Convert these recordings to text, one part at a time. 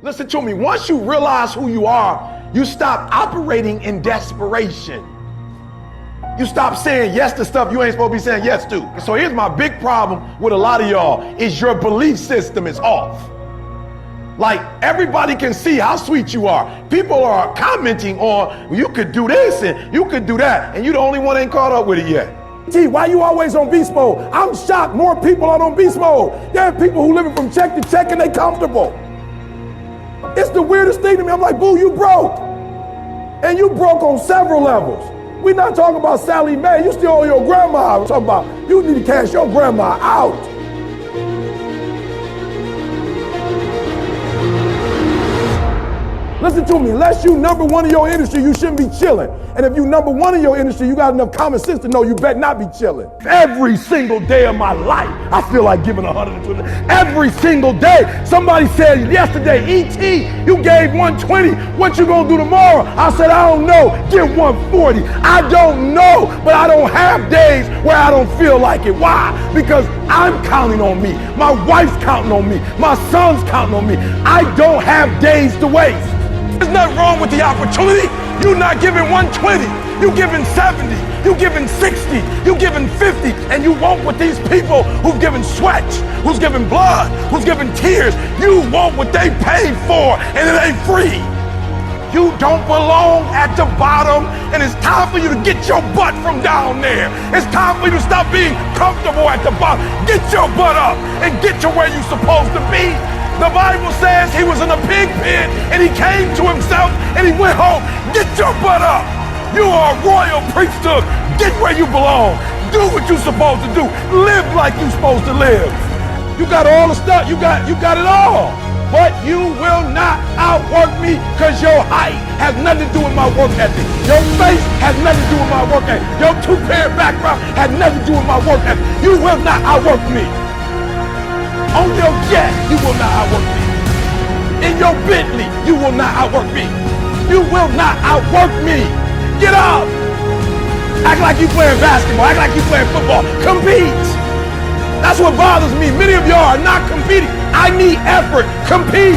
Listen to me. Once you realize who you are, you stop operating in desperation. You stop saying yes to stuff you ain't supposed to be saying yes to. So here's my big problem with a lot of y'all is your belief system is off. Like everybody can see how sweet you are. People are commenting on, well, you could do this and you could do that, and you the only one ain't caught up with it yet. Gee, why you always on beast mode? I'm shocked more people are on beast mode. There are people who living from check to check and they comfortable. It's the weirdest thing to me. I'm like, boo, you broke. And you broke on several levels. We're not talking about Sally Mae. You still owe your grandma. We're talking about you need to cash your grandma out. Listen to me, unless you number one in your industry, you shouldn't be chilling. And if you number one in your industry, you got enough common sense to know you better not be chilling. Every single day of my life, I feel like giving 120. Every single day. Somebody said yesterday, E.T., you gave 120. What you gonna do tomorrow? I said, I don't know. Give 140. I don't know, but I don't have days where I don't feel like it. Why? Because I'm counting on me. My wife's counting on me. My son's counting on me. I don't have days to waste. There's nothing wrong with the opportunity. You're not giving 120. You're giving 70. You're giving 60. You're giving 50. And you want what these people who've given sweat, who's given blood, who's given tears, you want what they paid for, and it ain't free. You don't belong at the bottom, and it's time for you to get your butt from down there. It's time for you to stop being comfortable at the bottom. Get your butt up and get to where you're supposed to be. The Bible says he was in a pig pen and he came to himself and he went home. Get your butt up. You are a royal priesthood. Get where you belong. Do what you're supposed to do. Live like you're supposed to live. You got all the stuff. You got it all. But you will not outwork me because your height has nothing to do with my work ethic. Your face has nothing to do with my work ethic. Your two-parent background has nothing to do with my work ethic. You will not outwork me. On your jet, you will not outwork me. In your Bentley, you will not outwork me. You will not outwork me. Get up. Act like you playing basketball. Act like you playing football. Compete. That's what bothers me. Many of y'all are not competing. I need effort. Compete.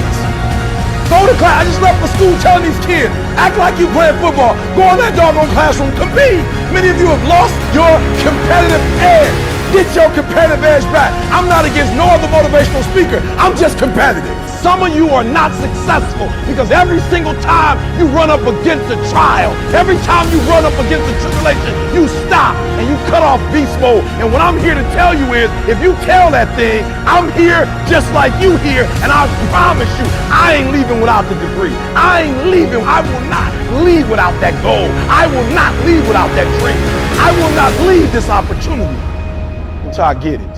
Go to class. I just left for school telling these kids, act like you playing football. Go in that doggone classroom. Compete. Many of you have lost your competitive edge. Get your competitive edge back. I'm not against no other motivational speaker. I'm just competitive. Some of you are not successful because every single time you run up against a trial, every time you run up against a tribulation, you stop and you cut off beast mode. And what I'm here to tell you is, if you tell that thing, I'm here just like you here, and I promise you, I ain't leaving without the degree. I ain't leaving. I will not leave without that goal. I will not leave without that dream. I will not leave this opportunity until I get it.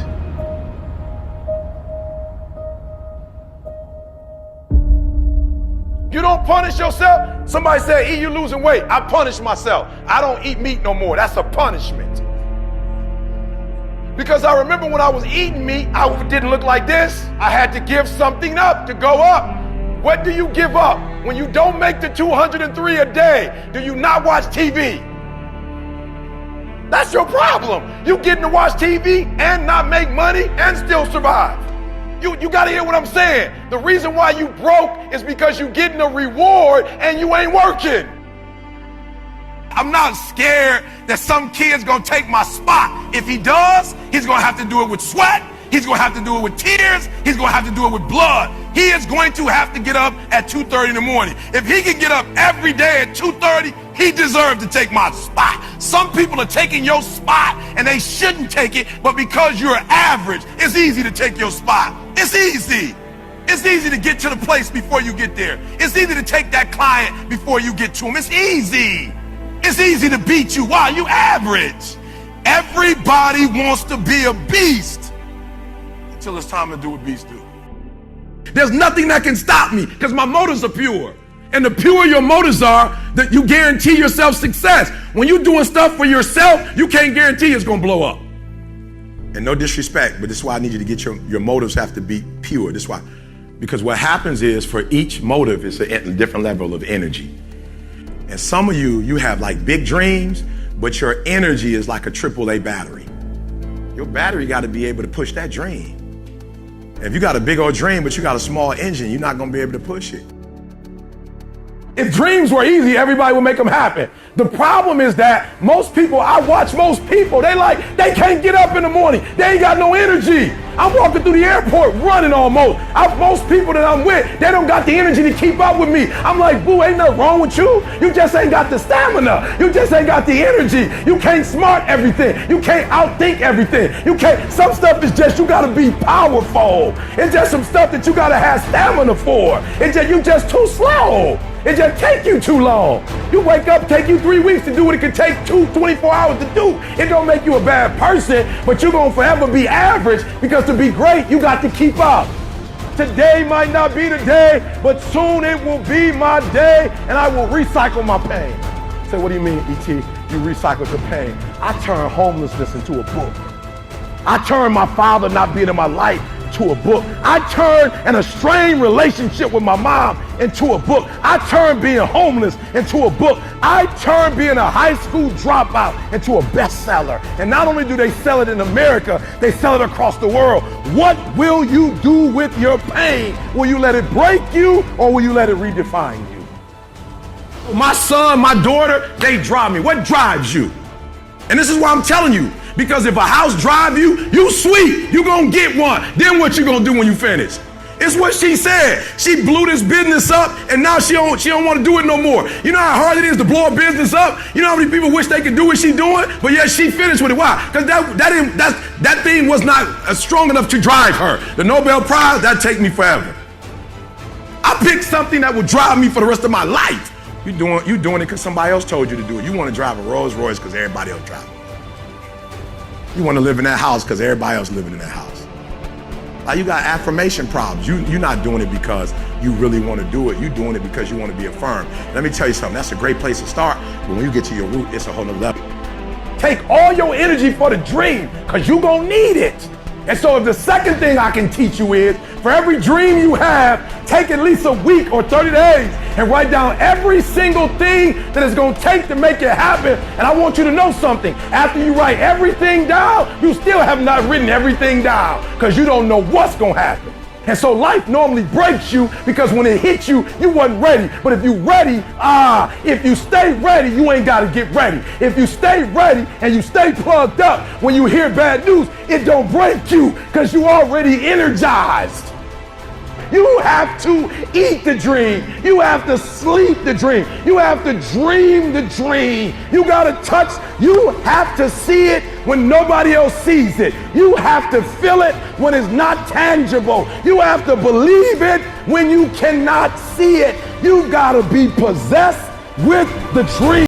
You don't punish yourself. Somebody said, E, you losing weight. I punish myself. I don't eat meat no more. That's a punishment. Because I remember when I was eating meat, I didn't look like this. I had to give something up to go up. What do you give up? When you don't make the 203 a day, do you not watch TV? That's your problem. You getting to watch TV and not make money and still survive. You gotta hear what I'm saying. The reason why you broke is because you getting a reward and you ain't working. I'm not scared that some kid's gonna take my spot. If he does, he's gonna have to do it with sweat. He's gonna have to do it with tears. He's gonna have to do it with blood. He is going to have to get up at 2:30 in the morning. If he can get up every day at 2:30, he deserves to take my spot. Some people are taking your spot and they shouldn't take it, but because you're average, it's easy to take your spot. It's easy. It's easy to get to the place before you get there. It's easy to take that client before you get to him. It's easy. It's easy to beat you. Why? You average. Everybody wants to be a beast until it's time to do what beasts do. There's nothing that can stop me because my motives are pure. And the purer your motives are, that you guarantee yourself success. When you're doing stuff for yourself, you can't guarantee it's going to blow up. And no disrespect, but this is why I need you to get your motives have to be pure. This is why. Because what happens is, for each motive, it's a different level of energy. And some of you have like big dreams, but your energy is like a AAA battery. Your battery got to be able to push that dream. If you got a big old dream, but you got a small engine, you're not gonna be able to push it. If dreams were easy, everybody would make them happen. The problem is that most people, I watch most people, they can't get up in the morning. They ain't got no energy. I'm walking through the airport running almost. Most people that I'm with, they don't got the energy to keep up with me. I'm like, boo, ain't nothing wrong with you. You just ain't got the stamina. You just ain't got the energy. You can't smart everything. You can't outthink everything. Some stuff is just, you gotta be powerful. It's just some stuff that you gotta have stamina for. You just too slow. It just take you too long. You wake up, take you 3 weeks to do what it could take 24 hours to do. It don't make you a bad person, but you're gonna forever be average, because to be great, you got to keep up. Today might not be the day, but soon it will be my day, and I will recycle my pain. Say, what do you mean, E.T.? You recycled your pain. I turned homelessness into a book. I turned my father not being in my life to a book. I turned an estranged relationship with my mom into a book. I turned being homeless into a book. I turned being a high school dropout into a bestseller. And not only do they sell it in America, they sell it across the world. What will you do with your pain? Will you let it break you, or will you let it redefine you? My son, my daughter, they drive me. What drives you? And this is why I'm telling you, because if a house drive you, you sweet, you gonna get one. Then what you gonna do when you finish? It's what she said. She blew this business up, and now she don't want to do it no more. You know how hard it is to blow a business up? You know how many people wish they could do what she doing? But yet she finished with it. Why? Because that thing was not strong enough to drive her. The Nobel Prize, that take me forever. I picked something that would drive me for the rest of my life. You doing it because somebody else told you to do it. You want to drive a Rolls Royce because everybody else drives it. You want to live in that house because everybody else living in that house. Like, you got affirmation problems. You're not doing it because you really want to do it. You're doing it because you want to be affirmed. Let me tell you something. That's a great place to start. But when you get to your root, it's a whole nother level. Take all your energy for the dream, because you're going to need it. And so if the second thing I can teach you is, for every dream you have, take at least a week or 30 days and write down every single thing that it's going to take to make it happen. And I want you to know something. After you write everything down, you still have not written everything down, because you don't know what's going to happen. And so life normally breaks you, because when it hits you, you wasn't ready. But if you ready, if you stay ready, you ain't got to get ready. If you stay ready and you stay plugged up, when you hear bad news, it don't break you, because you already energized. You have to eat the dream. You have to sleep the dream. You have to dream the dream. You got to touch. You have to see it when nobody else sees it. You have to feel it when it's not tangible. You have to believe it when you cannot see it. You got to be possessed with the dream.